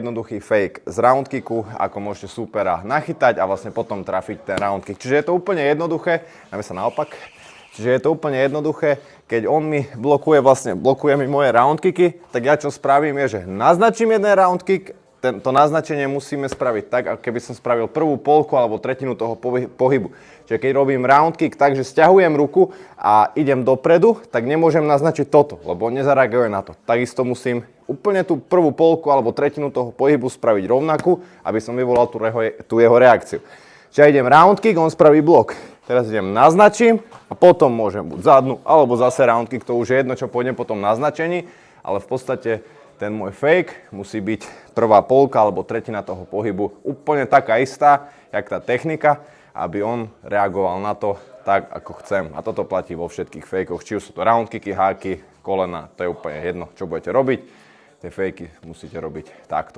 Jednoduchý fake z round kicku, ako môžete supera nachytať a vlastne potom trafiť ten round kick. Čiže je to úplne jednoduché, dáme sa naopak. Čiže je to úplne jednoduché, keď on mi blokuje mi moje round kicky, tak ja čo spravím je, že naznačím jeden round kick, to naznačenie musíme spraviť tak, ako keby som spravil prvú polku alebo tretinu toho pohybu. Čiže keď robím round kick tak, že stiahujem ruku a idem dopredu, tak nemôžem naznačiť toto, lebo on nezareaguje na to. Takisto musím úplne tú prvú polku alebo tretinu toho pohybu spraviť rovnakú, aby som vyvolal tú jeho reakciu. Čiže ja idem round kick, on spraví blok. Teraz idem naznačím a potom môžem buď zadnú alebo zase round kick, to už je jedno, čo pôjdem po tom naznačení, ale v podstate ten môj fake musí byť prvá polka alebo tretina toho pohybu úplne taká istá, jak tá technika, aby on reagoval na to tak, ako chcem. A toto platí vo všetkých fejkoch, či už sú to round kicky, háky, kolena, to je úplne jedno, čo budete robiť. Tie fejky musíte robiť takto.